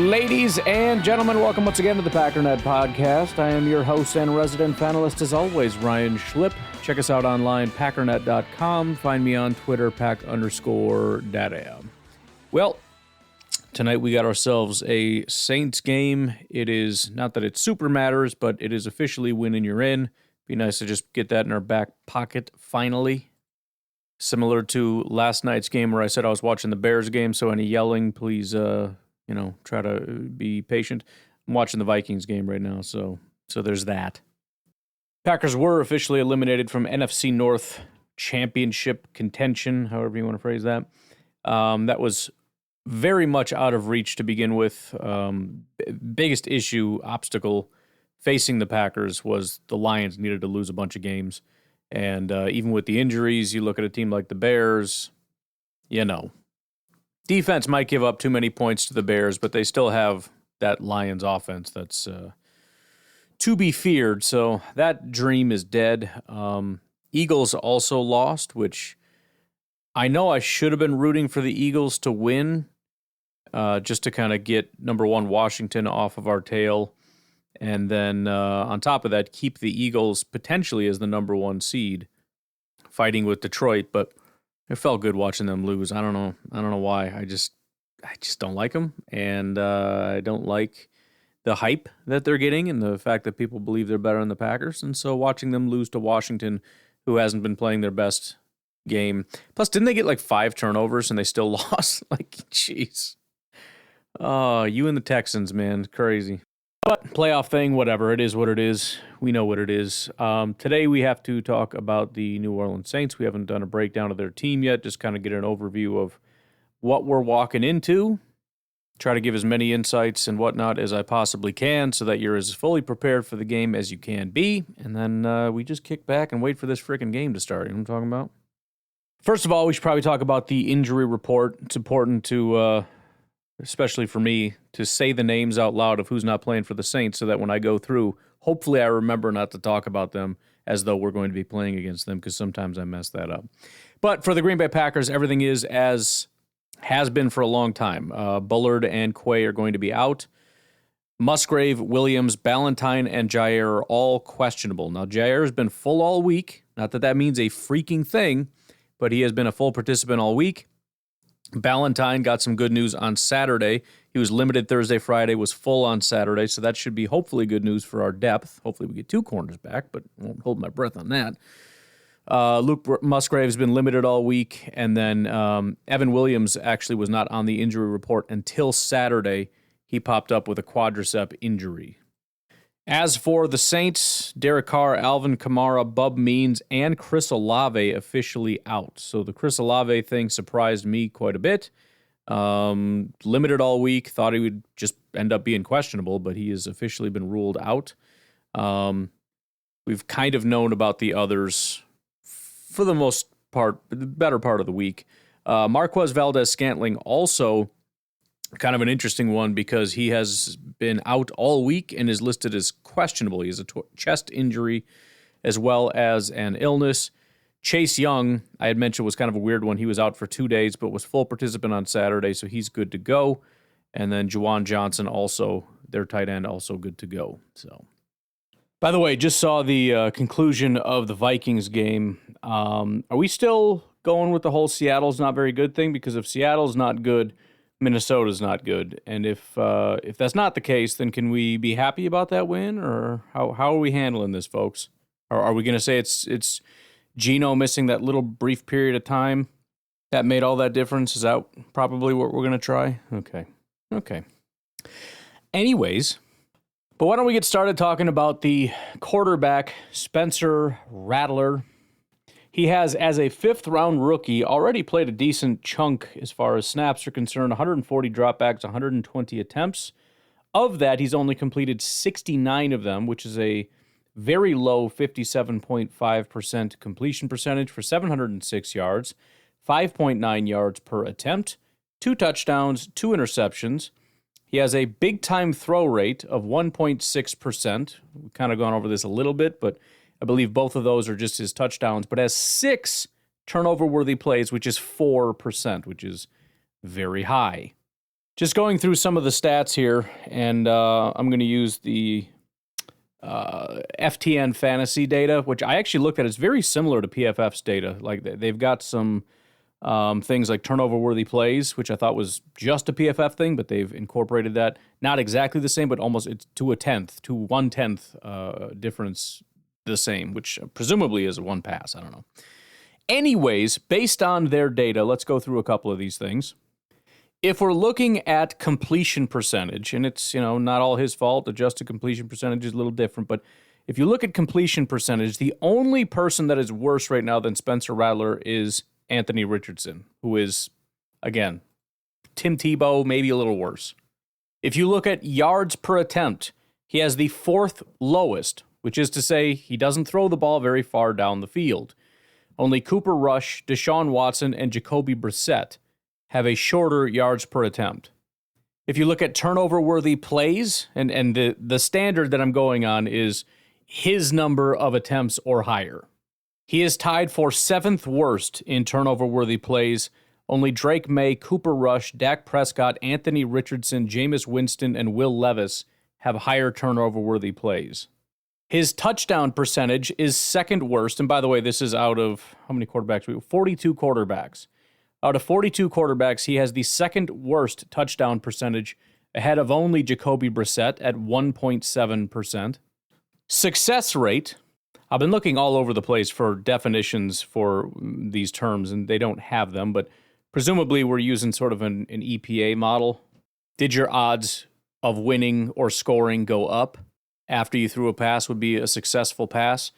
Ladies and gentlemen, welcome once again to the Packernet Podcast. I am your host and resident panelist, as always, Ryan Schlipp. Check us out online, packernet.com. Find me on Twitter, pack_data. Well, tonight we got ourselves a Saints game. It is, not that it super matters, but it is officially win and you're in. Be nice to just get that in our back pocket finally. Similar to last night's game where I said I was watching the Bears game, so any yelling, please, try to be patient. I'm watching the Vikings game right now, so there's that. Packers were officially eliminated from NFC North championship contention, however you want to phrase that. That was very much out of reach to begin with. Biggest obstacle facing the Packers was the Lions needed to lose a bunch of games. And even with the injuries, you look at a team like the Bears, defense might give up too many points to the Bears, but they still have that Lions offense that's to be feared. So that dream is dead. Eagles also lost, which I know I should have been rooting for the Eagles to win, just to kind of get number one Washington off of our tail. And then on top of that, keep the Eagles potentially as the number one seed, fighting with Detroit. But it felt good watching them lose. I don't know why. I just don't like them, and I don't like the hype that they're getting and the fact that people believe they're better than the Packers. And so watching them lose to Washington, who hasn't been playing their best game. Plus, didn't they get like 5 turnovers and they still lost? Like, jeez. Oh, you and the Texans, man, crazy. But playoff thing, whatever. It is what it is. We know what it is. Today we have to talk about the New Orleans Saints. We haven't done a breakdown of their team yet. Just kind of get an overview of what we're walking into. Try to give as many insights and whatnot as I possibly can so that you're as fully prepared for the game as you can be. And then we just kick back and wait for this freaking game to start. You know what I'm talking about? First of all, we should probably talk about the injury report. It's important to... especially for me, to say the names out loud of who's not playing for the Saints so that when I go through, hopefully I remember not to talk about them as though we're going to be playing against them, because sometimes I mess that up. But for the Green Bay Packers, everything is as has been for a long time. Bullard and Quay are going to be out. Musgrave, Williams, Ballantyne, and Jair are all questionable. Now, Jair has been full all week. Not that that means a freaking thing, but he has been a full participant all week. Ballantyne got some good news on Saturday. He was limited Thursday, Friday, was full on Saturday, so that should be hopefully good news for our depth. Hopefully we get 2 corners back, but I won't hold my breath on that. Luke Musgrave has been limited all week, and then Evan Williams actually was not on the injury report until Saturday. He popped up with a quadricep injury. As for the Saints, Derek Carr, Alvin Kamara, Bub Means, and Chris Olave officially out. So the Chris Olave thing surprised me quite a bit. Limited all week, thought he would just end up being questionable, but he has officially been ruled out. We've kind of known about the others for the most part, the better part of the week. Marquez Valdez-Scantling also kind of an interesting one because he has been out all week and is listed as questionable. He has a chest injury as well as an illness. Chase Young, I had mentioned, was kind of a weird one. He was out for 2 days, but was full participant on Saturday, so he's good to go. And then Juwan Johnson, also their tight end, also good to go. So, by the way, just saw the conclusion of the Vikings game. Are we still going with the whole Seattle's not very good thing? Because if Seattle's not good, Minnesota's not good. And if that's not the case, then can we be happy about that win? Or how are we handling this, folks? Or are we going to say it's Geno missing that little brief period of time that made all that difference? Is that probably what we're going to try? Okay. Anyways, but why don't we get started talking about the quarterback, Spencer Rattler. He has, as a 5th-round rookie, already played a decent chunk as far as snaps are concerned, 140 dropbacks, 120 attempts. Of that, he's only completed 69 of them, which is a very low 57.5% completion percentage for 706 yards, 5.9 yards per attempt, 2 touchdowns, 2 interceptions. He has a big-time throw rate of 1.6%. We've kind of gone over this a little bit, but I believe both of those are just his touchdowns, but has 6 turnover-worthy plays, which is 4%, which is very high. Just going through some of the stats here, and I'm going to use the FTN fantasy data, which I actually looked at. It's very similar to PFF's data. Like they've got some things like turnover-worthy plays, which I thought was just a PFF thing, but they've incorporated that. Not exactly the same, but almost it's to 1/10 difference the same, which presumably is a one pass. I don't know. Anyways, based on their data, let's go through a couple of these things. If we're looking at completion percentage, and it's, not all his fault, adjusted completion percentage is a little different, but if you look at completion percentage, the only person that is worse right now than Spencer Rattler is Anthony Richardson, who is, again, Tim Tebow, maybe a little worse. If you look at yards per attempt, he has the fourth lowest, which is to say he doesn't throw the ball very far down the field. Only Cooper Rush, Deshaun Watson, and Jacoby Brissett have a shorter yards per attempt. If you look at turnover-worthy plays, and the standard that I'm going on is his number of attempts or higher. He is tied for seventh worst in turnover-worthy plays. Only Drake May, Cooper Rush, Dak Prescott, Anthony Richardson, Jameis Winston, and Will Levis have higher turnover-worthy plays. His touchdown percentage is second worst, and by the way, this is out of, how many quarterbacks? 42 quarterbacks. Out of 42 quarterbacks, he has the second worst touchdown percentage, ahead of only Jacoby Brissett at 1.7%. Success rate, I've been looking all over the place for definitions for these terms, and they don't have them, but presumably we're using sort of an EPA model. Did your odds of winning or scoring go up after you threw a pass would be a successful pass?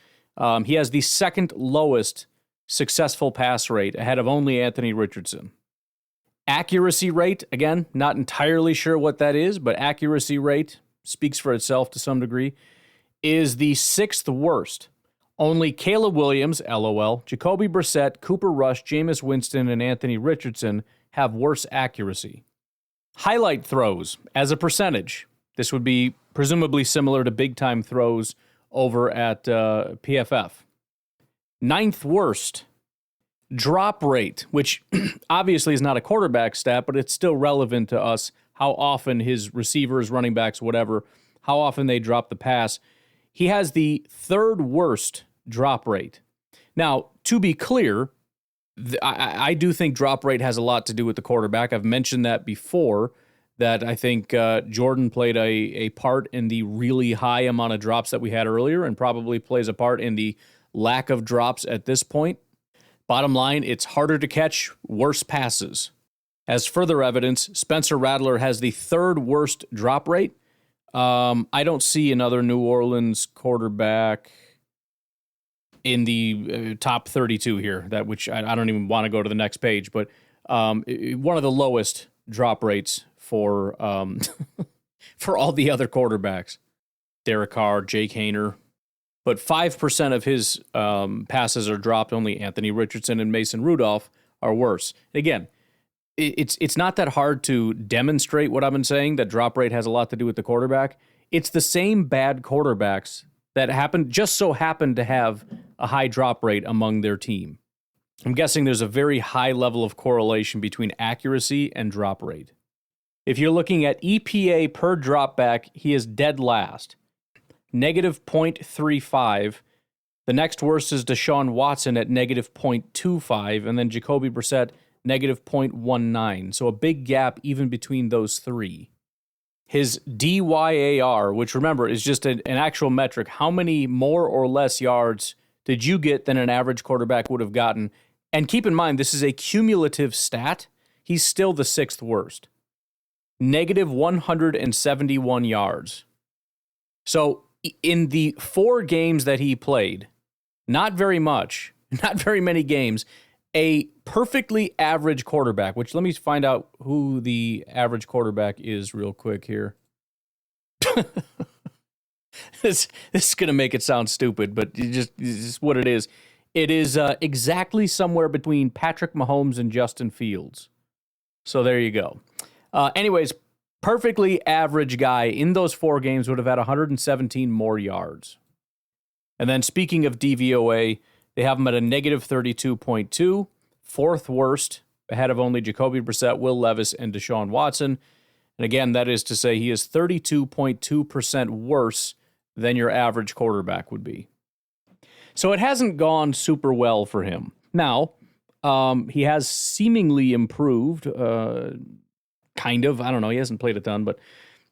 He has the second lowest successful pass rate, ahead of only Anthony Richardson. Accuracy rate, again, not entirely sure what that is, but accuracy rate speaks for itself to some degree, is the sixth worst. Only Caleb Williams, LOL, Jacoby Brissett, Cooper Rush, Jameis Winston, and Anthony Richardson have worse accuracy. Highlight throws, as a percentage, this would be presumably similar to big-time throws over at PFF. Ninth worst. Drop rate, which obviously is not a quarterback stat, but it's still relevant to us, how often his receivers, running backs, whatever, how often they drop the pass. He has the third worst drop rate. Now, to be clear, I do think drop rate has a lot to do with the quarterback. I've mentioned that before, that I think Jordan played a part in the really high amount of drops that we had earlier, and probably plays a part in the lack of drops at this point. Bottom line, it's harder to catch worse passes. As further evidence, Spencer Rattler has the third worst drop rate. I don't see another New Orleans quarterback in the top 32 here, which I don't even want to go to the next page, but one of the lowest drop rates for for all the other quarterbacks. Derek Carr, Jake Haener. But 5% of his passes are dropped. Only Anthony Richardson and Mason Rudolph are worse. And again, it's not that hard to demonstrate what I've been saying, that drop rate has a lot to do with the quarterback. It's the same bad quarterbacks that just so happen to have a high drop rate among their team. I'm guessing there's a very high level of correlation between accuracy and drop rate. If you're looking at EPA per dropback, he is dead last. Negative 0.35. The next worst is Deshaun Watson at negative 0.25, and then Jacoby Brissett, negative 0.19. So a big gap even between those three. His DYAR, which remember is just an actual metric, how many more or less yards did you get than an average quarterback would have gotten? And keep in mind, this is a cumulative stat. He's still the sixth worst. Negative 171 yards. So in the 4 games that he played, not very much, not very many games, a perfectly average quarterback, which let me find out who the average quarterback is real quick here. This is going to make it sound stupid, but it's just what it is. It is exactly somewhere between Patrick Mahomes and Justin Fields. So there you go. Anyways, perfectly average guy in those 4 games would have had 117 more yards. And then speaking of DVOA, they have him at a negative 32.2, fourth worst, ahead of only Jacoby Brissett, Will Levis, and Deshaun Watson. And again, that is to say he is 32.2% worse than your average quarterback would be. So it hasn't gone super well for him. Now, he has seemingly improved, kind of. I don't know. He hasn't played a ton, but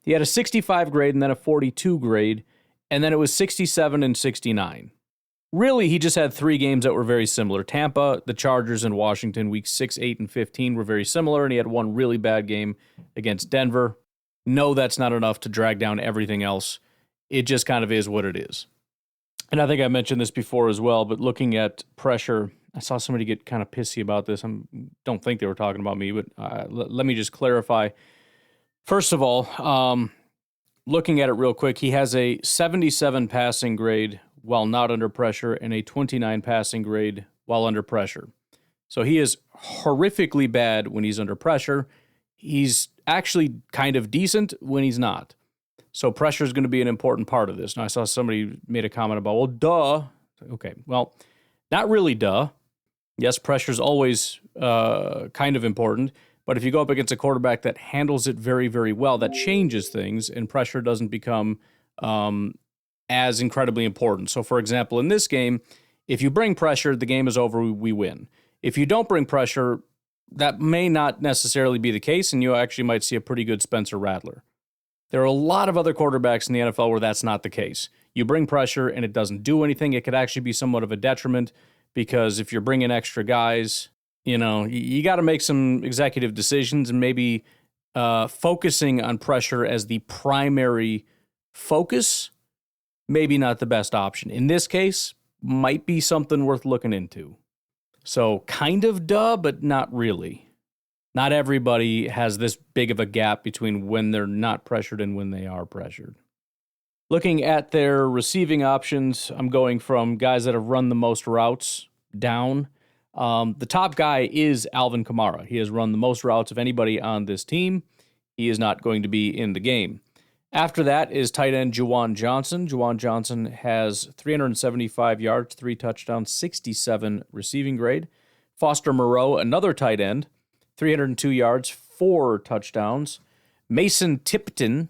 he had a 65 grade and then a 42 grade, and then it was 67 and 69. Really, he just had 3 games that were very similar. Tampa, the Chargers, and Washington, weeks 6, 8, and 15 were very similar, and he had one really bad game against Denver. No, that's not enough to drag down everything else. It just kind of is what it is. And I think I mentioned this before as well, but looking at pressure, I saw somebody get kind of pissy about this. I don't think they were talking about me, but let me just clarify. First of all, looking at it real quick, he has a 77 passing grade while not under pressure and a 29 passing grade while under pressure. So he is horrifically bad when he's under pressure. He's actually kind of decent when he's not. So pressure is going to be an important part of this. Now, I saw somebody made a comment about, well, duh. Okay, well, not really duh. Yes, pressure is always kind of important. But if you go up against a quarterback that handles it very, very well, that changes things, and pressure doesn't become as incredibly important. So, for example, in this game, if you bring pressure, the game is over, we win. If you don't bring pressure, that may not necessarily be the case, and you actually might see a pretty good Spencer Rattler. There are a lot of other quarterbacks in the NFL where that's not the case. You bring pressure and it doesn't do anything. It could actually be somewhat of a detriment because if you're bringing extra guys, you got to make some executive decisions, and maybe focusing on pressure as the primary focus, maybe not the best option. In this case, might be something worth looking into. So kind of duh, but not really. Not everybody has this big of a gap between when they're not pressured and when they are pressured. Looking at their receiving options, I'm going from guys that have run the most routes down. The top guy is Alvin Kamara. He has run the most routes of anybody on this team. He is not going to be in the game. After that is tight end Juwan Johnson. Juwan Johnson has 375 yards, 3 touchdowns, 67 receiving grade. Foster Moreau, another tight end, 302 yards, 4 touchdowns. Mason Tipton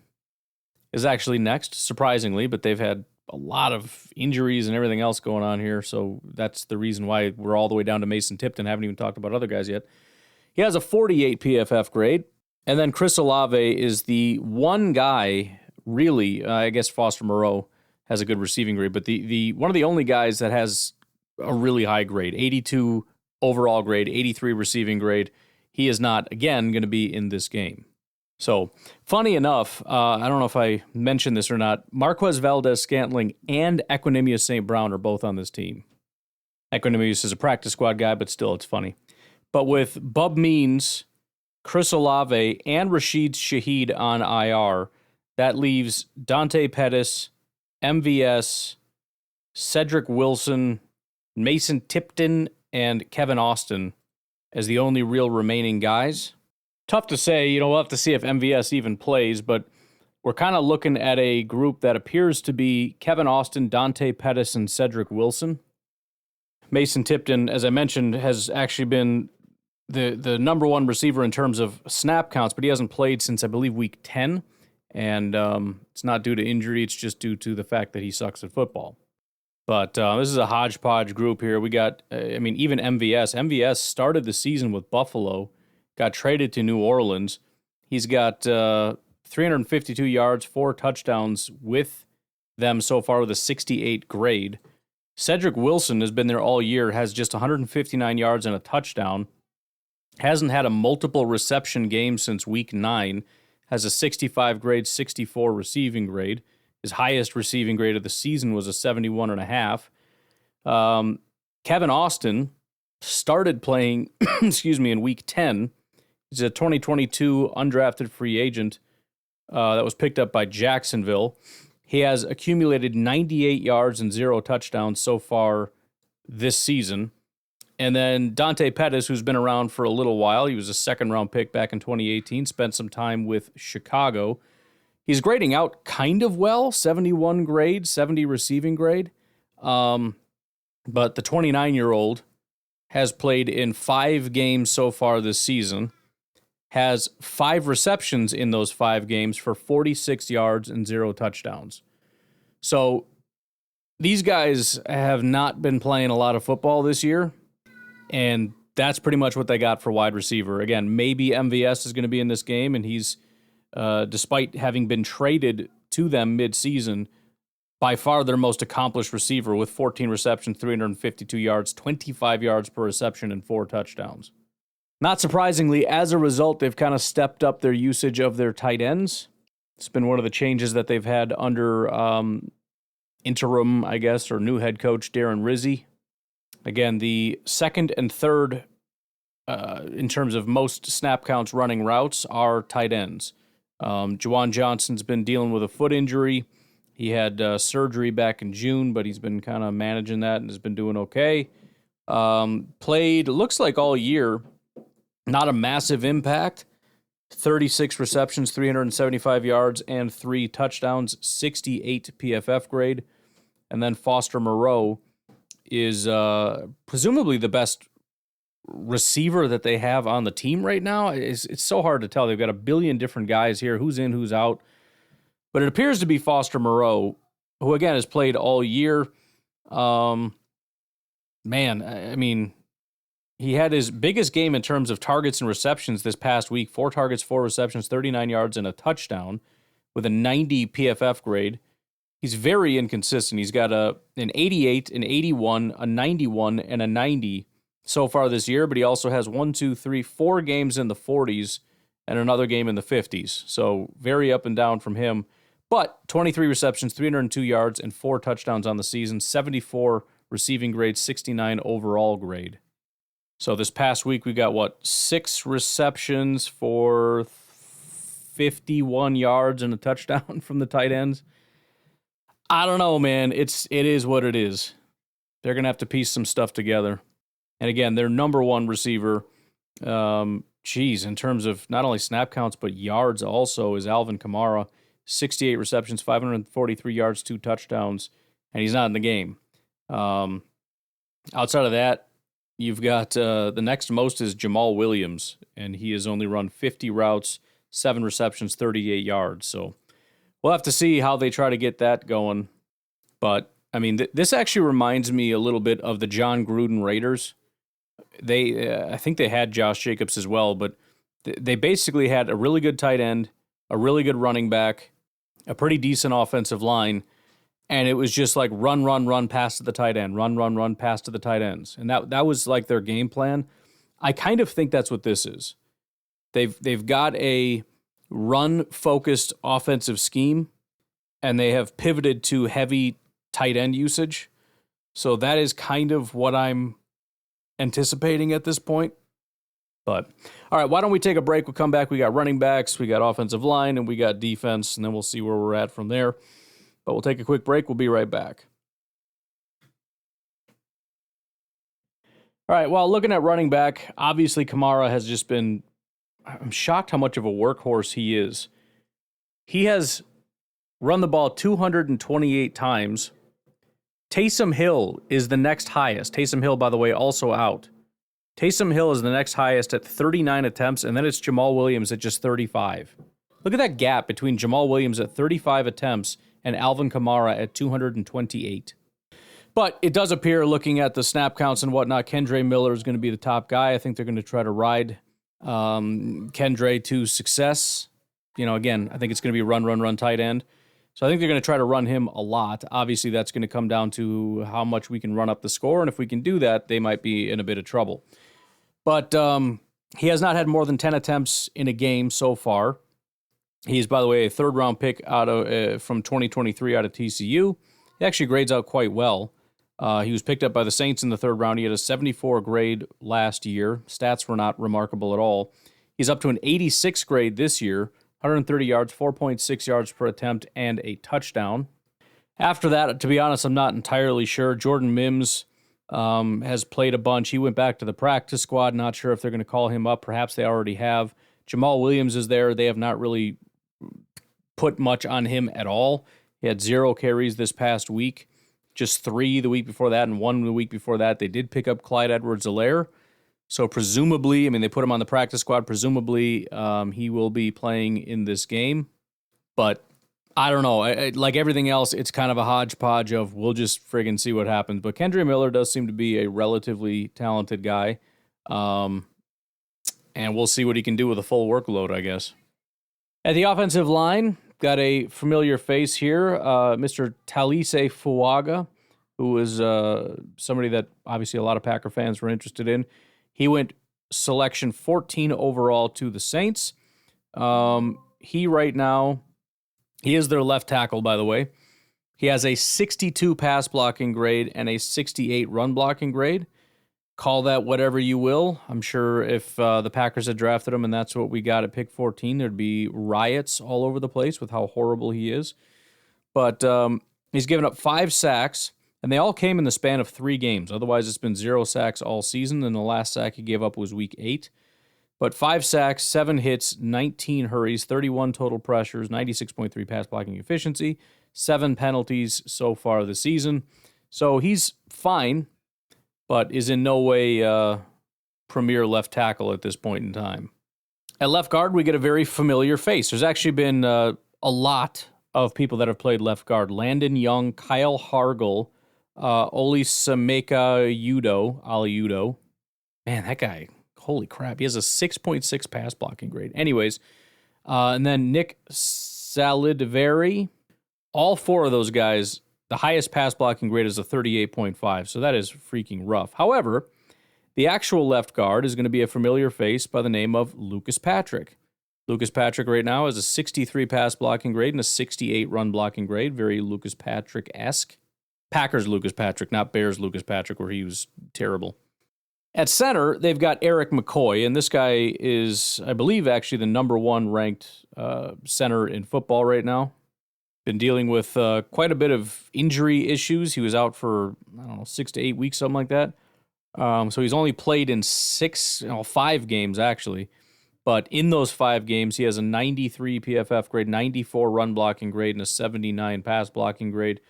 is actually next, surprisingly, but they've had a lot of injuries and everything else going on here, so that's the reason why we're all the way down to Mason Tipton. Haven't even talked about other guys yet. He has a 48 PFF grade, and then Chris Olave is the one guy, really, I guess Foster Moreau has a good receiving grade, but the one of the only guys that has a really high grade, 82 overall grade, 83 receiving grade. He is not, again, going to be in this game. So, funny enough, I don't know if I mentioned this or not, Marquez Valdez-Scantling and Equanimeous St. Brown are both on this team. Equanimeous is a practice squad guy, but still, it's funny. But with Bub Means, Chris Olave, and Rashid Shaheed on IR, that leaves Dante Pettis, MVS, Cedric Wilson, Mason Tipton, and Kevin Austin as the only real remaining guys. Tough to say, we'll have to see if MVS even plays, but we're kind of looking at a group that appears to be Kevin Austin, Dante Pettis, and Cedric Wilson. Mason Tipton, as I mentioned, has actually been the number one receiver in terms of snap counts, but he hasn't played since, I believe, week 10, and it's not due to injury, it's just due to the fact that he sucks at football. But this is a hodgepodge group here. We got, even MVS. MVS started the season with Buffalo, got traded to New Orleans. He's got 352 yards, 4 touchdowns with them so far with a 68 grade. Cedric Wilson has been there all year, has just 159 yards and a touchdown. Hasn't had a multiple reception game since week 9. Has a 65 grade, 64 receiving grade. His highest receiving grade of the season was a 71.5. Kevin Austin started playing, in week 10. He's a 2022 undrafted free agent that was picked up by Jacksonville. He has accumulated 98 yards and 0 touchdowns so far this season. And then Dante Pettis, who's been around for a little while, he was a second-round pick back in 2018, spent some time with Chicago. He's grading out kind of well, 71 grade, 70 receiving grade. But the 29-year-old has played in 5 games so far this season. has 5 receptions in those 5 games for 46 yards and 0 touchdowns. So these guys have not been playing a lot of football this year, and that's pretty much what they got for wide receiver. Again, maybe MVS is going to be in this game, and he's, despite having been traded to them mid-season, by far their most accomplished receiver with 14 receptions, 352 yards, 25 yards per reception, and 4 touchdowns. Not surprisingly, as a result, they've kind of stepped up their usage of their tight ends. It's been one of the changes that they've had under interim, I guess, or new head coach Darren Rizzi. Again, the second and third in terms of most snap counts running routes are tight ends. Juwan Johnson's been dealing with a foot injury. He had surgery back in June, but he's been kind of managing that and has been doing okay. Played, looks like all year, not a massive impact. 36 receptions, 375 yards, and 3 touchdowns, 68 PFF grade. And then Foster Moreau is presumably the best receiver that they have on the team right now. It's so hard to tell. They've got a billion different guys here, who's in, who's out. But it appears to be Foster Moreau, who, again, has played all year. He had his biggest game in terms of targets and receptions this past week. 4 targets, 4 receptions, 39 yards, and a touchdown with a 90 PFF grade. He's very inconsistent. He's got an 88, an 81, a 91, and a 90 so far this year, but he also has 4 games in the 40s and another game in the 50s. So very up and down from him. But 23 receptions, 302 yards, and 4 touchdowns on the season, 74 receiving grade, 69 overall grade. So this past week we got, 6 receptions for 51 yards and a touchdown from the tight ends? I don't know, man. It is what it is. They're going to have to piece some stuff together. And again, their number one receiver, in terms of not only snap counts, but yards also, is Alvin Kamara. 68 receptions, 543 yards, 2 touchdowns, and he's not in the game. Outside of that, you've got the next most is Jamal Williams, and he has only run 50 routes, 7 receptions, 38 yards. So we'll have to see how they try to get that going. But, I mean, this actually reminds me a little bit of the John Gruden Raiders. I think they had Josh Jacobs as well, but they basically had a really good tight end, a really good running back, a pretty decent offensive line, and it was just like run, pass to the tight end, run, pass to the tight ends. And that was like their game plan. I kind of think that's what this is. They've got a run-focused offensive scheme, and they have pivoted to heavy tight end usage. So that is kind of what I'm anticipating at this point. But, all right, why don't we take a break? We'll come back. We got running backs, we got offensive line, and we got defense, and then we'll see where we're at from there. But we'll take a quick break. We'll be right back. All right, well, looking at running back, obviously Kamara has just been, I'm shocked how much of a workhorse he is. He has run the ball 228 times. Taysom Hill is the next highest. Taysom Hill, by the way, also out. Taysom Hill is the next highest at 39 attempts, and then it's Jamal Williams at just 35. Look at that gap between Jamal Williams at 35 attempts and Alvin Kamara at 228. But it does appear, looking at the snap counts and whatnot, Kendre Miller is going to be the top guy. I think they're going to try to ride Kendre to success. Again, I think it's going to be run tight end. So I think they're going to try to run him a lot. Obviously, that's going to come down to how much we can run up the score, and if we can do that, they might be in a bit of trouble. But he has not had more than 10 attempts in a game so far. He's, by the way, a third-round pick from 2023 out of TCU. He actually grades out quite well. He was picked up by the Saints in the third round. He had a 74 grade last year. Stats were not remarkable at all. He's up to an 86 grade this year. 130 yards, 4.6 yards per attempt, and a touchdown. After that, to be honest, I'm not entirely sure. Jordan Mims has played a bunch. He went back to the practice squad. Not sure if they're going to call him up. Perhaps they already have. Jamal Williams is there. They have not really put much on him at all. He had 0 carries this past week, just 3 the week before that, and 1 the week before that. They did pick up Clyde Edwards-Helaire. So presumably, I mean, they put him on the practice squad. Presumably, he will be playing in this game. But I don't know. Like everything else, it's kind of a hodgepodge of we'll just friggin' see what happens. But Kendre Miller does seem to be a relatively talented guy. And we'll see what he can do with a full workload, I guess. At the offensive line, got a familiar face here, Mr. Talise Fuaga, who is somebody that obviously a lot of Packer fans were interested in. He went selection 14 overall to the Saints. He right now, he is their left tackle, by the way. He has a 62 pass blocking grade and a 68 run blocking grade. Call that whatever you will. I'm sure if the Packers had drafted him and that's what we got at pick 14, there'd be riots all over the place with how horrible he is. But he's given up 5 sacks, and they all came in the span of 3 games. Otherwise, it's been 0 sacks all season, and the last sack he gave up was week 8. But 5 sacks, 7 hits, 19 hurries, 31 total pressures, 96.3 pass blocking efficiency, 7 penalties so far this season. So he's fine, but is in no way premier left tackle at this point in time. At left guard, we get a very familiar face. There's actually been a lot of people that have played left guard. Landon Young, Kyle Hargel, Oli Sameka Aliudo. Man, that guy, holy crap. He has a 6.6 pass blocking grade. Anyways, and then Nick Salidiveri. All 4 of those guys, the highest pass blocking grade is a 38.5, so that is freaking rough. However, the actual left guard is going to be a familiar face by the name of Lucas Patrick. Lucas Patrick right now has a 63 pass blocking grade and a 68 run blocking grade, very Lucas Patrick-esque. Packers Lucas Patrick, not Bears Lucas Patrick, where he was terrible. At center, they've got Eric McCoy, and this guy is, I believe, actually the number 1 ranked center in football right now. Been dealing with quite a bit of injury issues. He was out for, 6 to 8 weeks, something like that. So he's only played in 5 games, actually. But in those 5 games, he has a 93 PFF grade, 94 run blocking grade, and a 79 pass blocking grade.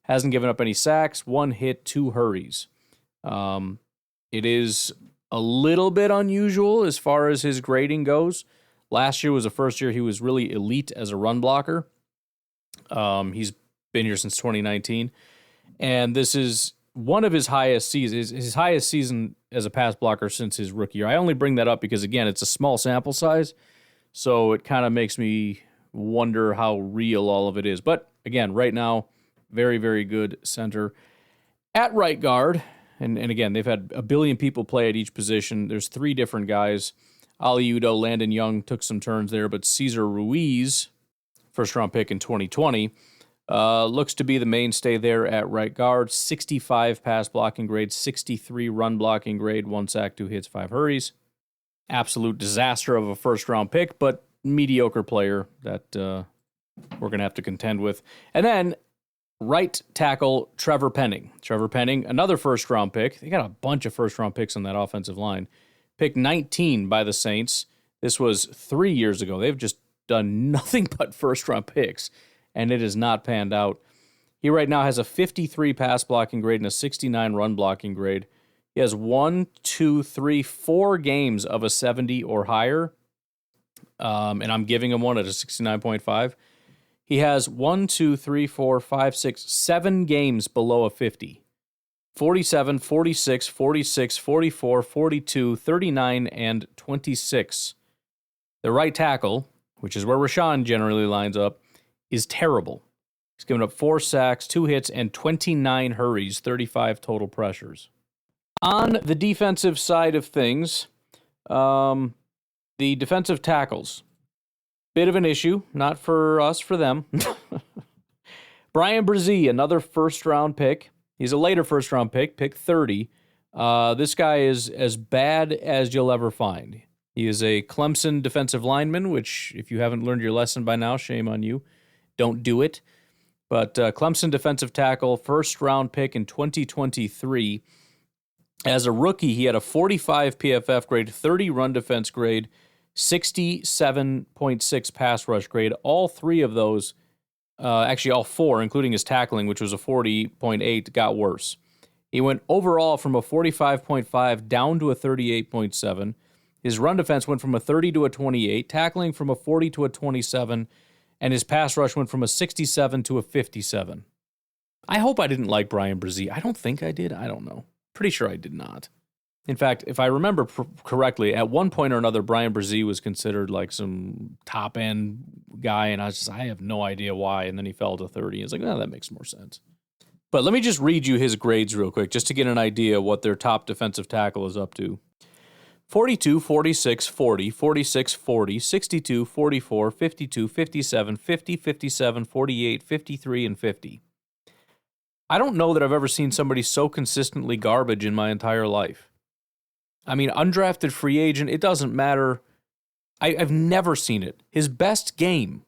Hasn't given up any sacks, 1 hit, 2 hurries. It is a little bit unusual as far as his grading goes. Last year was the first year he was really elite as a run blocker. He's been here since 2019. And this is one of his highest seasons, his highest season as a pass blocker since his rookie year. I only bring that up because, again, it's a small sample size, so it kind of makes me wonder how real all of it is. But, again, right now, very, very good center. At right guard, and again, they've had a billion people play at each position. There's 3 different guys. Aliudo, Landon Young took some turns there, but Cesar Ruiz, first-round pick in 2020, looks to be the mainstay there at right guard. 65 pass blocking grade, 63 run blocking grade, 1 sack, 2 hits, 5 hurries. Absolute disaster of a first-round pick, but mediocre player that we're going to have to contend with. And then right tackle Trevor Penning. Trevor Penning, another first-round pick. They got a bunch of first-round picks on that offensive line. Pick 19 by the Saints. This was 3 years ago. They've just done nothing but first-round picks, and it has not panned out. He right now has a 53 pass blocking grade and a 69 run blocking grade. He has 4 games of a 70 or higher, and I'm giving him one at a 69.5. He has 7 games below a 50. 47, 46, 46, 44, 42, 39, and 26. The right tackle, which is where Rashawn generally lines up, is terrible. He's given up 4 sacks, 2 hits, and 29 hurries, 35 total pressures. On the defensive side of things, the defensive tackles, bit of an issue, not for us, for them. Brian Brzee, another first-round pick. He's a later first-round pick, pick 30. This guy is as bad as you'll ever find. He is a Clemson defensive lineman, which, if you haven't learned your lesson by now, shame on you. Don't do it. But Clemson defensive tackle, first-round pick in 2023. As a rookie, he had a 45 PFF grade, 30 run defense grade, 67.6 pass rush grade. All 3 of those, actually all 4, including his tackling, which was a 40.8, got worse. He went overall from a 45.5 down to a 38.7. His run defense went from a 30 to a 28, tackling from a 40 to a 27, and his pass rush went from a 67 to a 57. I hope I didn't like Brian Brzee. I don't think I did. I don't know. Pretty sure I did not. In fact, if I remember correctly, at one point or another, Brian Brzee was considered like some top-end guy, and I have no idea why, and then he fell to 30. It's like, oh, that makes more sense. But let me just read you his grades real quick, just to get an idea what their top defensive tackle is up to. 42, 46, 40, 46, 40, 62, 44, 52, 57, 50, 57, 48, 53, and 50. I don't know that I've ever seen somebody so consistently garbage in my entire life. I mean, undrafted free agent, it doesn't matter. I've never seen it. His best game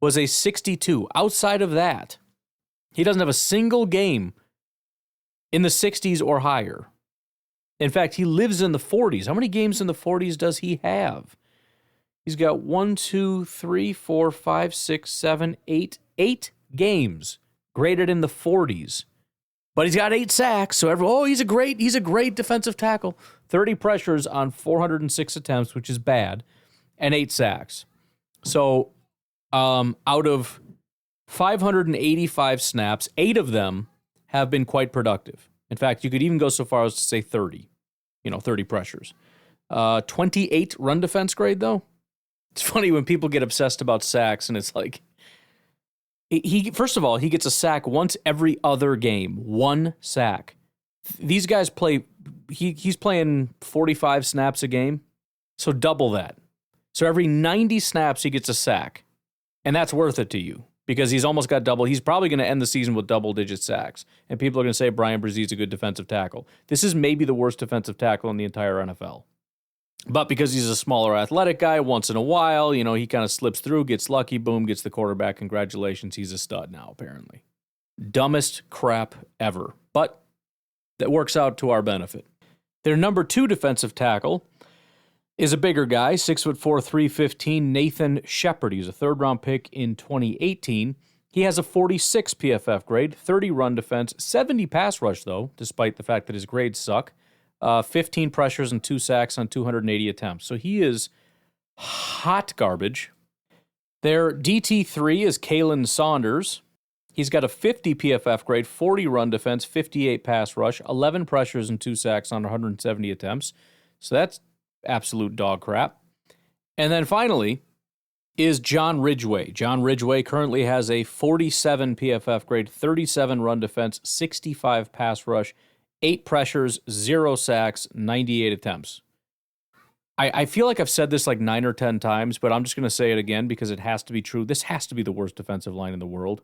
was a 62. Outside of that, he doesn't have a single game in the 60s or higher. In fact, he lives in the 40s. How many games in the 40s does he have? He's got 1, 2, 3, 4, 5, 6, 7, 8 games graded in the 40s. But he's got 8 sacks, so he's a great defensive tackle. 30 pressures on 406 attempts, which is bad, and 8 sacks. So out of 585 snaps, 8 of them have been quite productive. In fact, you could even go so far as to say 30. 30 pressures. 28 run defense grade, though. It's funny when people get obsessed about sacks, and it's like, first of all, he gets a sack once every other game. 1 sack. These guys play, he's playing 45 snaps a game, so double that. So every 90 snaps, he gets a sack, and that's worth it to you. Because he's almost got double. He's probably going to end the season with double-digit sacks. And people are going to say Brian Brzee's a good defensive tackle. This is maybe the worst defensive tackle in the entire NFL. But because he's a smaller athletic guy, once in a while, he kind of slips through, gets lucky, boom, gets the quarterback. Congratulations, he's a stud now, apparently. Dumbest crap ever. But that works out to our benefit. Their number 2 defensive tackle is a bigger guy, 6'4", 315, Nathan Shepard. He's a third-round pick in 2018. He has a 46 PFF grade, 30 run defense, 70 pass rush, though, despite the fact that his grades suck. 15 pressures and 2 sacks on 280 attempts. So he is hot garbage. Their DT3 is Kalen Saunders. He's got a 50 PFF grade, 40 run defense, 58 pass rush, 11 pressures and 2 sacks on 170 attempts. So that's absolute dog crap. And then finally is John Ridgway. John Ridgway currently has a 47 PFF grade, 37 run defense, 65 pass rush, 8 pressures, 0 sacks, 98 attempts. I feel like I've said this like 9 or 10 times, but I'm just going to say it again because it has to be true. This has to be the worst defensive line in the world.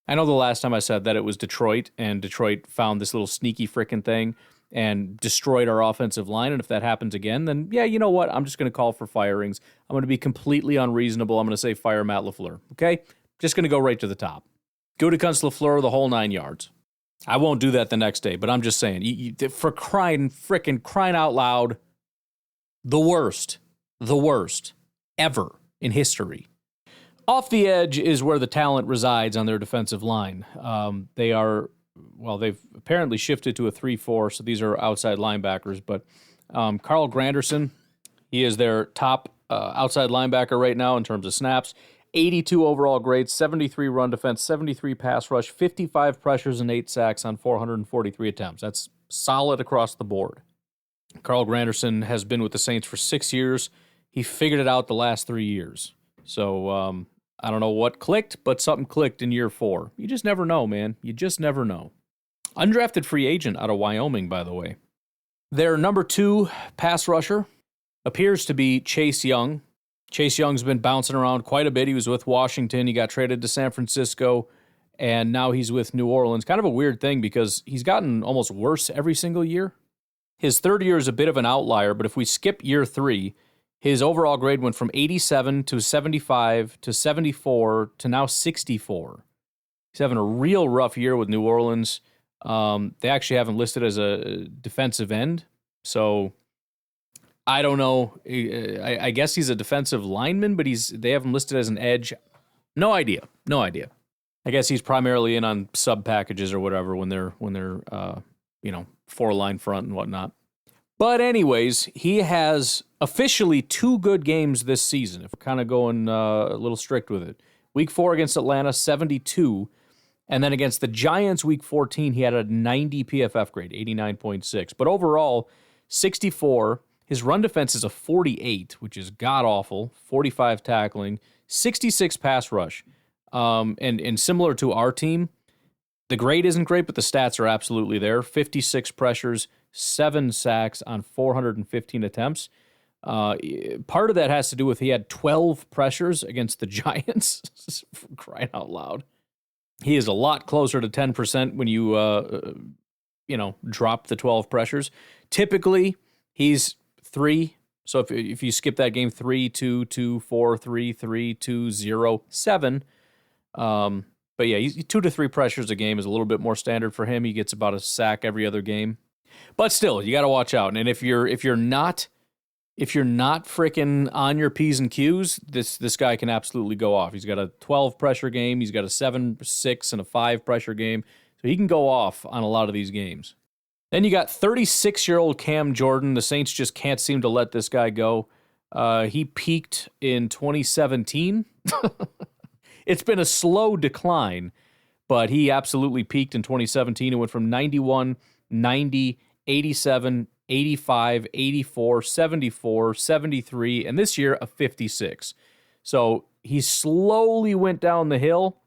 I know the last time I said that it was Detroit, and Detroit found this little sneaky frickin' thing and destroyed our offensive line. And if that happens again, then yeah, you know what? I'm just going to call for firings. I'm going to be completely unreasonable. I'm going to say fire Matt LaFleur. Okay? Just going to go right to the top. Gutekunst, LaFleur, the whole 9 yards. I won't do that the next day, but I'm just saying, for crying out loud, the worst ever in history. Off the edge is where the talent resides on their defensive line. They've apparently shifted to a 3-4, so these are outside linebackers. But Carl Granderson, he is their top outside linebacker right now in terms of snaps. 82 overall grade, 73 run defense, 73 pass rush, 55 pressures and 8 sacks on 443 attempts. That's solid across the board. Carl Granderson has been with the Saints for 6 years. He figured it out the last 3 years. So I don't know what clicked, but something clicked in year 4. You just never know, man. You just never know. Undrafted free agent out of Wyoming, by the way. Their number 2 pass rusher appears to be Chase Young. Chase Young's been bouncing around quite a bit. He was with Washington. He got traded to San Francisco, and now he's with New Orleans. Kind of a weird thing because he's gotten almost worse every single year. His third year is a bit of an outlier, but if we skip year 3, his overall grade went from 87 to 75 to 74 to now 64. He's having a real rough year with New Orleans. They actually have him listed as a defensive end, so I don't know. I guess he's a defensive lineman, but they have him listed as an edge. No idea. I guess he's primarily in on sub packages or whatever when they're 4-line front and whatnot. But anyways, he has officially 2 good games this season, if we're kind of going a little strict with it. Week 4 against Atlanta, 72. And then against the Giants, week 14, he had a 90 PFF grade, 89.6. But overall, 64. His run defense is a 48, which is god-awful, 45 tackling, 66 pass rush. And similar to our team, the grade isn't great, but the stats are absolutely there. 56 pressures, 7 sacks on 415 attempts. Part of that has to do with he had 12 pressures against the Giants, for crying out loud. He is a lot closer to 10% when you, drop the 12 pressures. Typically, he's 3. So if you skip that game, 3, 2, 2, 4, 3, 3, 2, 0, 7. But yeah, 2 to 3 pressures a game is a little bit more standard for him. He gets about a sack every other game. But still, you got to watch out. And if you're not freaking on your P's and Q's, this guy can absolutely go off. He's got a 12 pressure game. He's got a 7, 6, and a 5 pressure game. So he can go off on a lot of these games. Then you got 36-year-old Cam Jordan. The Saints just can't seem to let this guy go. He peaked in 2017. It's been a slow decline, but he absolutely peaked in 2017. It went from 91, 90, 87, 85, 84, 74, 73, and this year a 56. So he slowly went down the hill.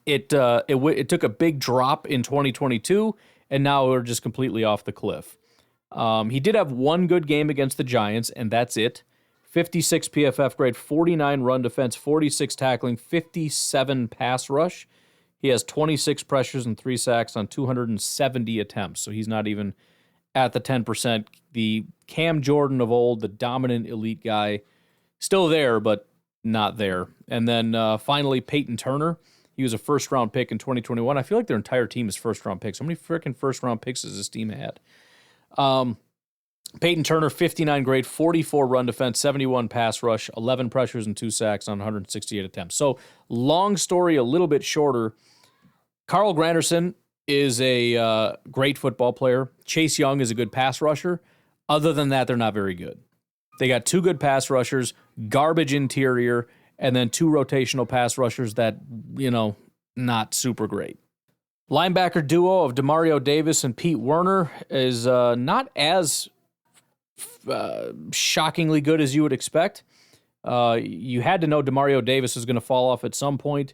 It took a big drop in 2022, and now we're just completely off the cliff. He did have 1 good game against the Giants, and that's it. 56 PFF grade, 49 run defense, 46 tackling, 57 pass rush. He has 26 pressures and 3 sacks on 270 attempts, so he's not even at the 10%. The Cam Jordan of old, the dominant elite guy, still there, but not there. And then finally, Peyton Turner. He was a first-round pick in 2021. I feel like their entire team is first-round picks. How many freaking first-round picks has this team had? Peyton Turner, 59 grade, 44 run defense, 71 pass rush, 11 pressures and 2 sacks on 168 attempts. So long story, a little bit shorter. Carl Granderson is a great football player. Chase Young is a good pass rusher. Other than that, they're not very good. They got 2 good pass rushers, garbage interior, and then 2 rotational pass rushers that, not super great. Linebacker duo of Demario Davis and Pete Werner is not as shockingly good as you would expect. You had to know Demario Davis is going to fall off at some point.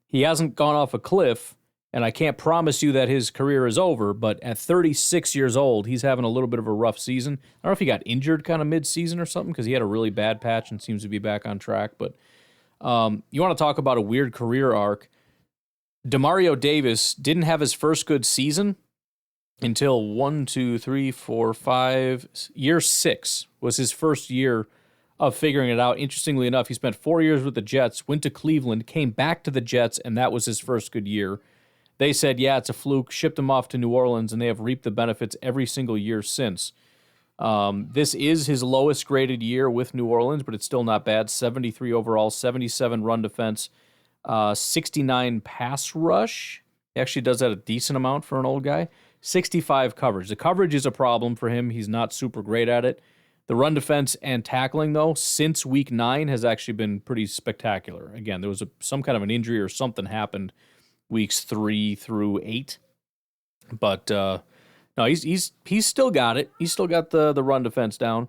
He hasn't gone off a cliff, and I can't promise you that his career is over, but at 36 years old, he's having a little bit of a rough season. I don't know if he got injured kind of mid-season or something, because he had a really bad patch and seems to be back on track, but you want to talk about a weird career arc. Demario Davis didn't have his first good season until year 6 was his first year of figuring it out. Interestingly enough, he spent 4 years with the Jets, went to Cleveland, came back to the Jets, and that was his first good year. They said, yeah, it's a fluke, shipped him off to New Orleans, and they have reaped the benefits every single year since. This is his lowest graded year with New Orleans, but it's still not bad. 73 overall, 77 run defense, 69 pass rush. He actually does that a decent amount for an old guy. 65 coverage. The coverage is a problem for him. He's not super great at it. The run defense and tackling, though, since week 9 has actually been pretty spectacular. Again, there was some kind of an injury or something happened weeks 3 through 8. But no, he's still got it. He's still got the run defense down.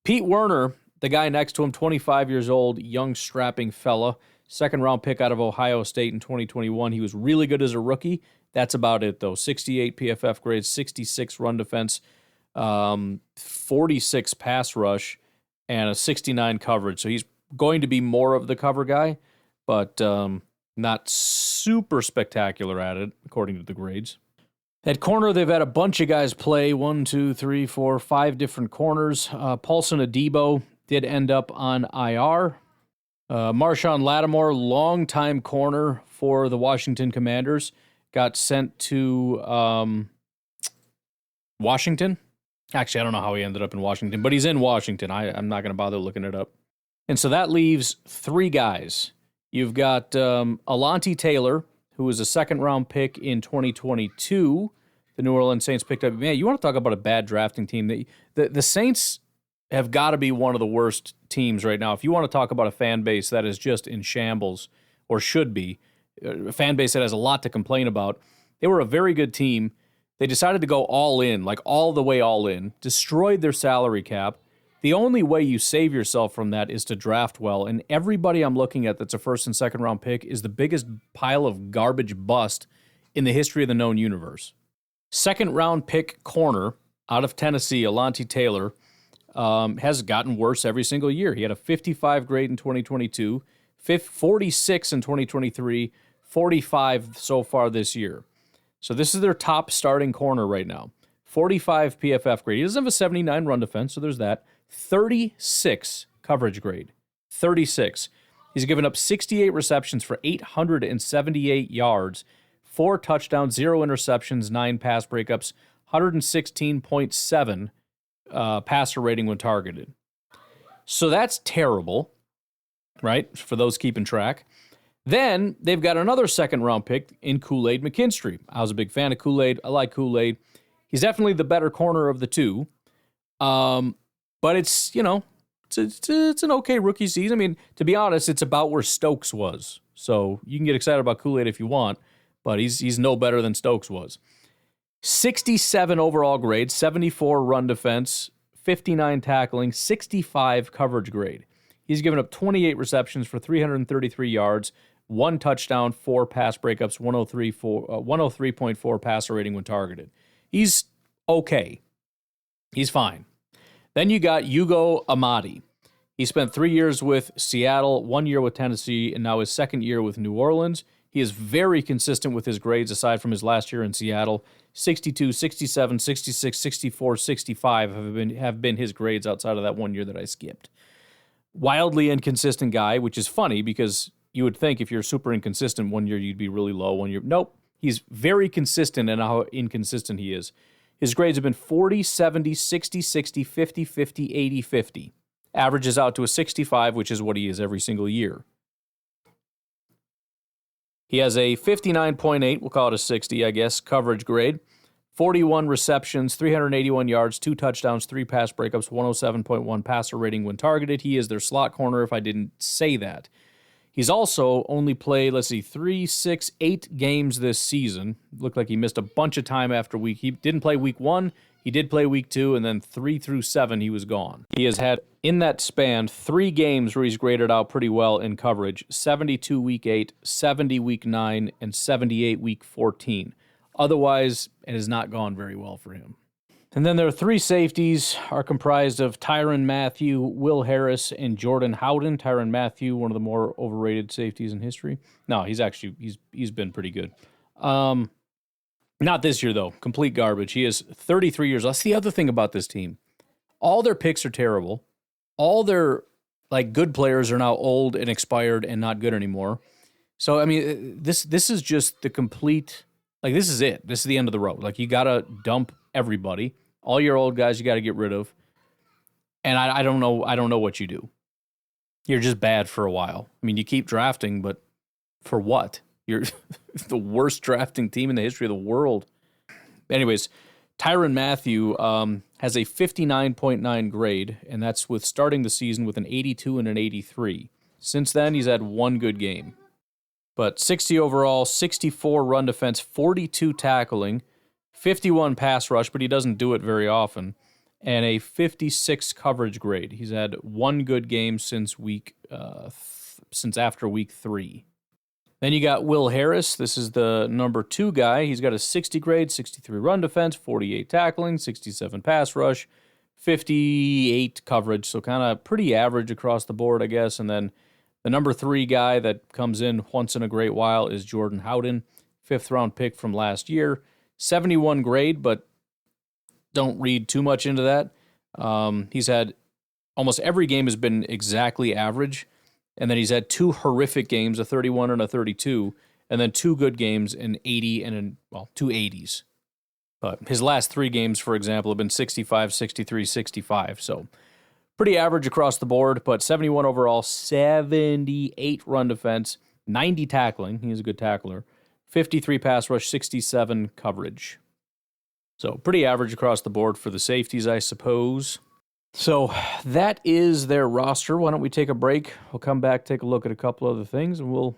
Pete Werner, the guy next to him, 25 years old, young, strapping fella, second-round pick out of Ohio State in 2021. He was really good as a rookie. That's about it, though. 68 PFF grades, 66 run defense, 46 pass rush, and a 69 coverage. So he's going to be more of the cover guy, but not super spectacular at it, according to the grades. At corner, they've had a bunch of guys play, 5 different corners. Paulson Adebo did end up on IR. Marshawn Lattimore, longtime corner for the Washington Commanders, got sent to Washington. Actually, I don't know how he ended up in Washington, but he's in Washington. I'm not going to bother looking it up. And so that leaves 3 guys. You've got Alontae Taylor, who was a second-round pick in 2022, the New Orleans Saints picked up. Man, you want to talk about a bad drafting team? The Saints have got to be one of the worst teams right now. If you want to talk about a fan base that is just in shambles, or should be, a fan base that has a lot to complain about, they were a very good team. They decided to go all in, like all the way all in, destroyed their salary cap. The only way you save yourself from that is to draft well, and everybody I'm looking at that's a first and second round pick is the biggest pile of garbage bust in the history of the known universe. Second round pick corner out of Tennessee, Alontae Taylor, has gotten worse every single year. He had a 55 grade in 2022, 46 in 2023, 45 so far this year. So this is their top starting corner right now. 45 PFF grade. He doesn't have a 79 run defense, so there's that. 36 coverage grade. 36. He's given up 68 receptions for 878 yards, 4 touchdowns, 0 interceptions, 9 pass breakups, 116.7 passer rating when targeted. So that's terrible, right, for those keeping track. Then they've got another second-round pick in Kool-Aid McKinstry. I was a big fan of Kool-Aid. I like Kool-Aid. He's definitely the better corner of the two. But it's, it's an okay rookie season. I mean, to be honest, it's about where Stokes was. So you can get excited about Kool-Aid if you want, but he's no better than Stokes was. 67 overall grade, 74 run defense, 59 tackling, 65 coverage grade. He's given up 28 receptions for 333 yards, 1 touchdown, 4 pass breakups, 103.4 passer rating when targeted. He's okay. He's fine. Then you got Ugo Amadi. He spent 3 years with Seattle, 1 year with Tennessee, and now his second year with New Orleans. He is very consistent with his grades aside from his last year in Seattle. 62, 67, 66, 64, 65 have been his grades outside of that 1 year that I skipped. Wildly inconsistent guy, which is funny because you would think if you're super inconsistent 1 year, you'd be really low 1 year. Nope. He's very consistent in how inconsistent he is. His grades have been 40, 70, 60, 60, 50, 50, 80, 50. Averages out to a 65, which is what he is every single year. He has a 59.8, we'll call it a 60, I guess, coverage grade. 41 receptions, 381 yards, 2 touchdowns, 3 pass breakups, 107.1 passer rating when targeted. He is their slot corner, if I didn't say that. He's also only played, 3, 6, 8 games this season. Looked like he missed a bunch of time after week. He didn't play week 1, he did play week 2, and then 3 through 7 he was gone. He has had, in that span, 3 games where he's graded out pretty well in coverage. 72 week 8, 70 week 9, and 78 week 14. Otherwise, it has not gone very well for him. And then there are 3 safeties, are comprised of Tyrann Mathieu, Will Harris, and Jordan Howden. Tyrann Mathieu, one of the more overrated safeties in history. No, he's been pretty good. Not this year, though. Complete garbage. He is 33 years old. That's the other thing about this team. All their picks are terrible. All their good players are now old and expired and not good anymore. So, I mean, this is just the complete... this is it. This is the end of the road. You got to dump everybody. All your old guys you got to get rid of. And I don't know what you do. You're just bad for a while. I mean, you keep drafting, but for what? You're the worst drafting team in the history of the world. Anyways, Tyrann Mathieu has a 59.9 grade, and that's with starting the season with an 82 and an 83. Since then, he's had 1 good game. But 60 overall, 64 run defense, 42 tackling, 51 pass rush, but he doesn't do it very often, and a 56 coverage grade. He's had 1 good game since after week 3. Then you got Will Harris. This is the number 2 guy. He's got a 60 grade, 63 run defense, 48 tackling, 67 pass rush, 58 coverage, so kind of pretty average across the board, I guess. And then the number 3 guy that comes in once in a great while is Jordan Howden, 5th-round pick from last year. 71 grade, but don't read too much into that. He's had almost every game has been exactly average, and then he's had 2 horrific games, a 31 and a 32, and then 2 good games, an 80 and 2 80s. But his last 3 games, for example, have been 65, 63, 65, so pretty average across the board, but 71 overall, 78 run defense, 90 tackling. He's a good tackler. 53 pass rush, 67 coverage. So pretty average across the board for the safeties, I suppose. So that is their roster. Why don't we take a break? We'll come back, take a look at a couple other things, and we'll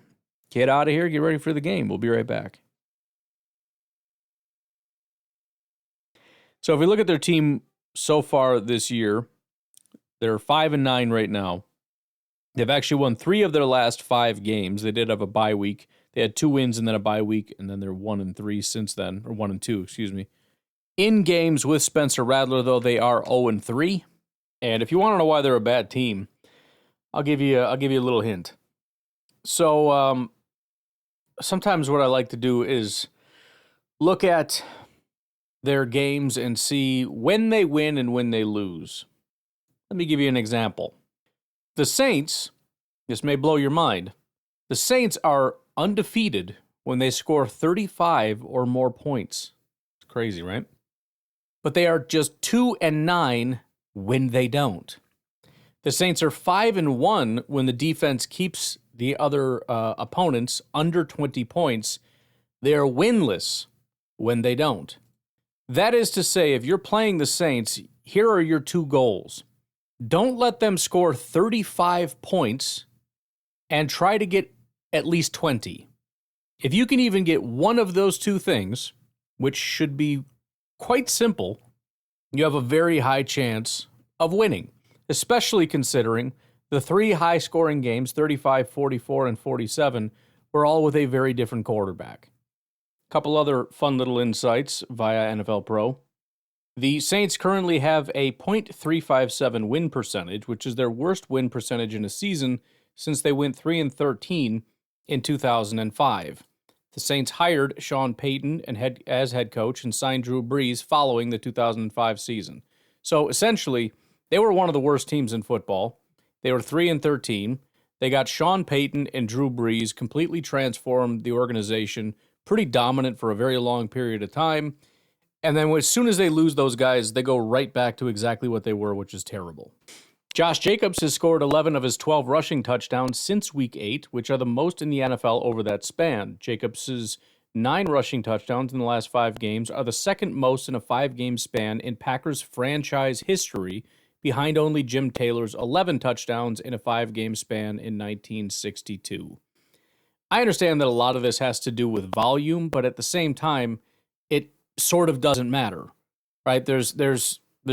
get out of here, get ready for the game. We'll be right back. So if we look at their team so far this year, they're 5-9 right now. They've actually won 3 of their last 5 games. They did have a bye week. They had 2 wins and then a bye week, and then they're 1-3 since then, or 1-2, excuse me. In games with Spencer Rattler, though, they are 0-3. And if you want to know why they're a bad team, I'll give you a little hint. So sometimes what I like to do is look at their games and see when they win and when they lose. Let me give you an example. The Saints, this may blow your mind, the Saints are undefeated when they score 35 or more points. It's crazy, right? But they are just 2-9 when they don't. The Saints are 5-1 when the defense keeps the other opponents under 20 points. They are winless when they don't. That is to say, if you're playing the Saints, here are your 2 goals. Don't let them score 35 points and try to get at least 20. If you can even get one of those 2 things, which should be quite simple, you have a very high chance of winning, especially considering the 3 high-scoring games, 35, 44, and 47, were all with a very different quarterback. A couple other fun little insights via NFL Pro. The Saints currently have a .357 win percentage, which is their worst win percentage in a season since they went 3-13 in 2005. The Saints hired Sean Payton as head coach and signed Drew Brees following the 2005 season. So essentially, they were one of the worst teams in football. They were 3-13. They got Sean Payton and Drew Brees, completely transformed the organization, pretty dominant for a very long period of time. And then as soon as they lose those guys, they go right back to exactly what they were, which is terrible. Josh Jacobs has scored 11 of his 12 rushing touchdowns since Week 8, which are the most in the NFL over that span. Jacobs' 9 rushing touchdowns in the last 5 games are the second most in a 5-game span in Packers franchise history, behind only Jim Taylor's 11 touchdowns in a 5-game span in 1962. I understand that a lot of this has to do with volume, but at the same time, it sort of doesn't matter, right? There's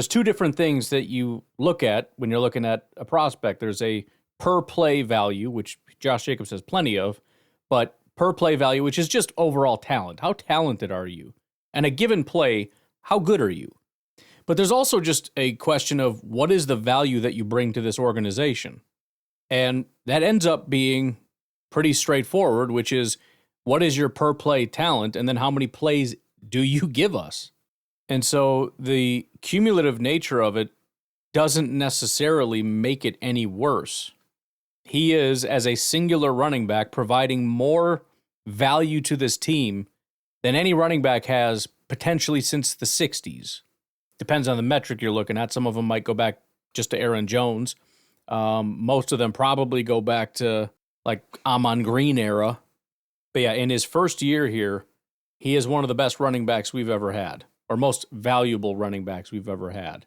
2 different things that you look at when you're looking at a prospect. There's a per play value, which Josh Jacobs has plenty of, but per play value, which is just overall talent. How talented are you? And a given play, how good are you? But there's also just a question of what is the value that you bring to this organization? And that ends up being pretty straightforward, which is what is your per play talent, and then how many plays do you give us? And so the cumulative nature of it doesn't necessarily make it any worse. He is, as a singular running back, providing more value to this team than any running back has potentially since the 60s. Depends on the metric you're looking at. Some of them might go back just to Aaron Jones. Most of them probably go back to like Amon Green era. But yeah, in his first year here, he is one of the best running backs we've ever had, or most valuable running backs we've ever had.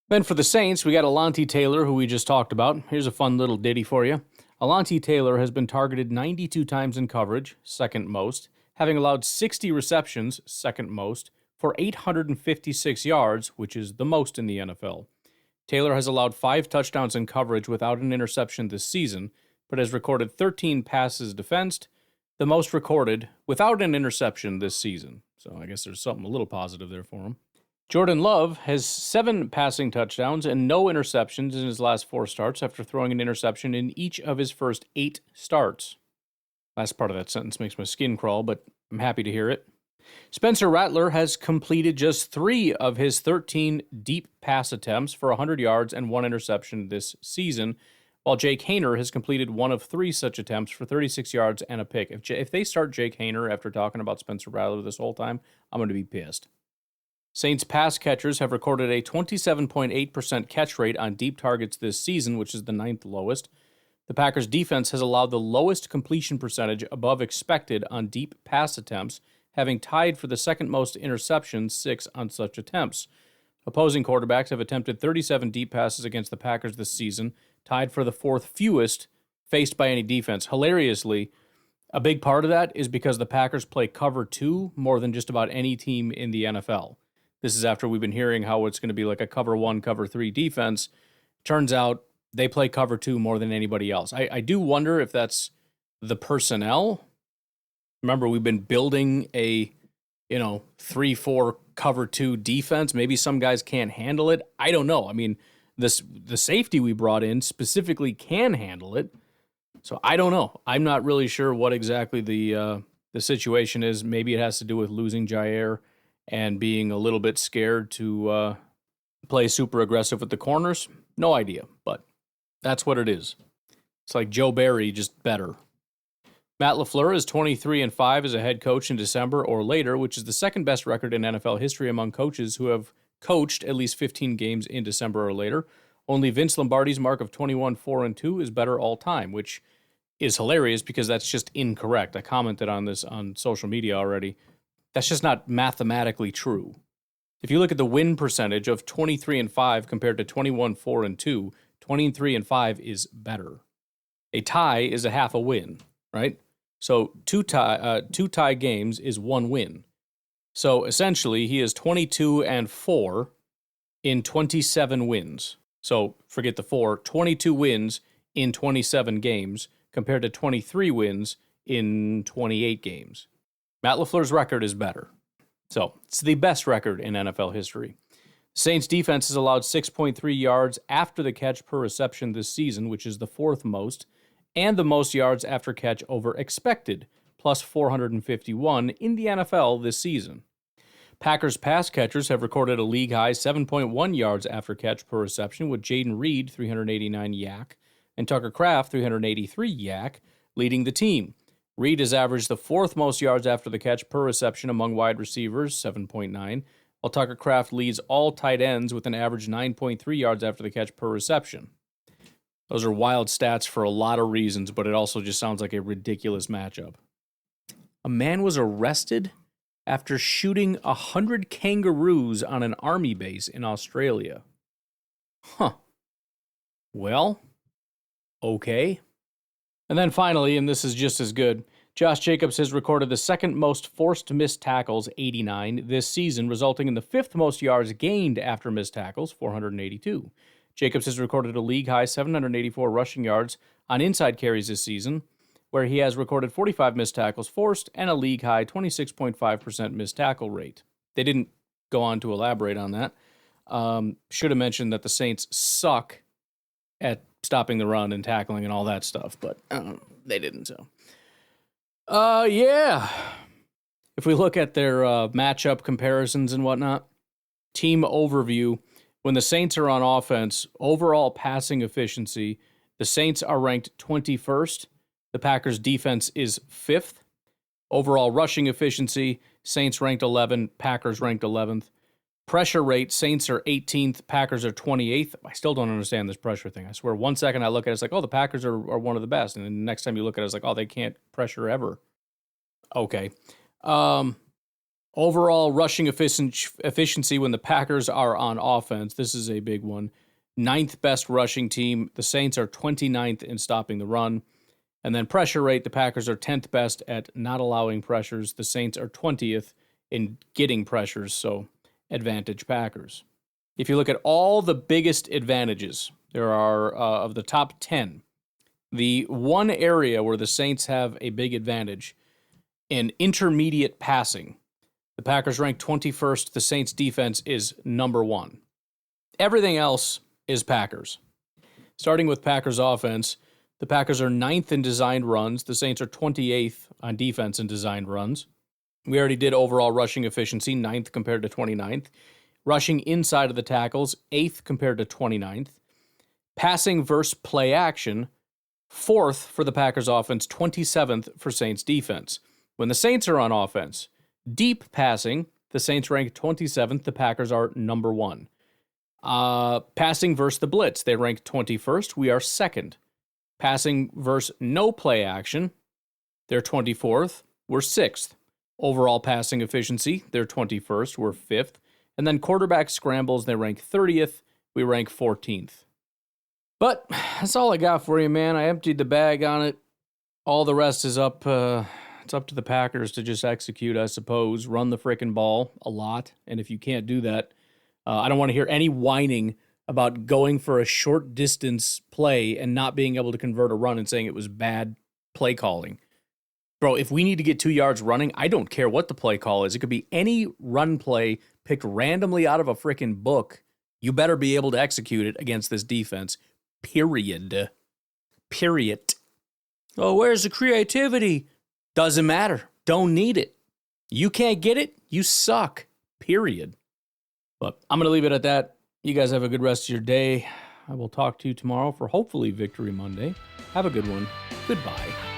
Then for the Saints, we got Alontae Taylor, who we just talked about. Here's a fun little ditty for you. Alontae Taylor has been targeted 92 times in coverage, second most, having allowed 60 receptions, second most, for 856 yards, which is the most in the NFL. Taylor has allowed 5 touchdowns in coverage without an interception this season, but has recorded 13 passes defensed, the most recorded without an interception this season. So I guess there's something a little positive there for him. Jordan Love has 7 passing touchdowns and no interceptions in his last 4 starts after throwing an interception in each of his first 8 starts. Last part of that sentence makes my skin crawl, but I'm happy to hear it. Spencer Rattler has completed just 3 of his 13 deep pass attempts for 100 yards and 1 interception this season, while Jake Haener has completed 1 of 3 such attempts for 36 yards and a pick. If they start Jake Haener after talking about Spencer Rattler this whole time, I'm going to be pissed. Saints pass catchers have recorded a 27.8% catch rate on deep targets this season, which is the 9th lowest. The Packers defense has allowed the lowest completion percentage above expected on deep pass attempts, having tied for the second most interceptions, 6 on such attempts. Opposing quarterbacks have attempted 37 deep passes against the Packers this season, tied for the fourth fewest faced by any defense. Hilariously, a big part of that is because the Packers play cover 2 more than just about any team in the NFL. This is after we've been hearing how it's going to be like a cover 1, cover 3 defense. Turns out they play cover 2 more than anybody else. I do wonder if that's the personnel. Remember, we've been building a 3-4 cover 2 defense. Maybe some guys can't handle it. I don't know. I mean, the safety we brought in specifically can handle it. So I don't know. I'm not really sure what exactly the situation is. Maybe it has to do with losing Jair and being a little bit scared to play super aggressive with the corners. No idea, but that's what it is. It's like Joe Barry, just better. Matt LaFleur is 23-5 as a head coach in December or later, which is the second best record in NFL history among coaches who have coached at least 15 games in December or later. Only Vince Lombardi's mark of 21-4-2 is better all time, which is hilarious because that's just incorrect. I commented on this on social media already. That's just not mathematically true. If you look at the win percentage of 23-5 compared to 21-4-2, 23-5 is better. A tie is a half a win, right? So two tie games is 1 win. So essentially, he is 22-4 in 27 wins. So forget the 4, 22 wins in 27 games compared to 23 wins in 28 games. Matt LaFleur's record is better. So it's the best record in NFL history. The Saints defense has allowed 6.3 yards after the catch per reception this season, which is the 4th most, and the most yards after catch over expected, plus 451 in the NFL this season. Packers pass catchers have recorded a league-high 7.1 yards after catch per reception, with Jaden Reed, 389 yak, and Tucker Kraft, 383 yak, leading the team. Reed has averaged the 4th most yards after the catch per reception among wide receivers, 7.9, while Tucker Kraft leads all tight ends with an average 9.3 yards after the catch per reception. Those are wild stats for a lot of reasons, but it also just sounds like a ridiculous matchup. A man was arrested after shooting 100 kangaroos on an army base in Australia. Well, okay. And then finally, and this is just as good, Josh Jacobs has recorded the second most forced missed tackles, 89, this season, resulting in the 5th most yards gained after missed tackles, 482. Jacobs has recorded a league-high 784 rushing yards on inside carries this season, where he has recorded 45 missed tackles forced and a league-high 26.5% missed tackle rate. They didn't go on to elaborate on that. Should have mentioned that the Saints suck at stopping the run and tackling and all that stuff, but they didn't. So, yeah. If we look at their matchup comparisons and whatnot, team overview, when the Saints are on offense, overall passing efficiency, the Saints are ranked 21st. The Packers' defense is 5th. Overall rushing efficiency, Saints ranked 11, Packers ranked 11th. Pressure rate, Saints are 18th, Packers are 28th. I still don't understand this pressure thing. I swear, one second I look at it, it's like, oh, the Packers are one of the best. And then the next time you look at it, it's like, oh, they can't pressure ever. Okay. Overall rushing efficiency when the Packers are on offense, this is a big one. 9th best rushing team. The Saints are 29th in stopping the run. And then pressure rate, the Packers are 10th best at not allowing pressures. The Saints are 20th in getting pressures, so advantage Packers. If you look at all the biggest advantages, there are of the top 10, the one area where the Saints have a big advantage in intermediate passing. The Packers rank 21st. The Saints defense is number 1. Everything else is Packers. Starting with Packers offense, the Packers are 9th in designed runs. The Saints are 28th on defense in designed runs. We already did overall rushing efficiency, 9th compared to 29th. Rushing inside of the tackles, 8th compared to 29th. Passing versus play action, 4th for the Packers offense, 27th for Saints defense. When the Saints are on offense, deep passing, the Saints rank 27th. The Packers are number 1. Passing versus the blitz, they rank 21st. We are 2nd. Passing versus no play action, they're 24th. We're 6th. Overall passing efficiency, they're 21st. We're 5th. And then quarterback scrambles, they rank 30th. We rank 14th. But that's all I got for you, man. I emptied the bag on it. All the rest is up. It's up to the Packers to just execute, I suppose. Run the frickin' ball a lot. And if you can't do that, I don't want to hear any whining about going for a short distance play and not being able to convert a run and saying it was bad play calling. Bro, if we need to get 2 yards running, I don't care what the play call is. It could be any run play picked randomly out of a frickin' book. You better be able to execute it against this defense. Period. Oh, where's the creativity? Doesn't matter. Don't need it. You can't get it, you suck. Period. But I'm going to leave it at that. You guys have a good rest of your day. I will talk to you tomorrow for hopefully Victory Monday. Have a good one. Goodbye.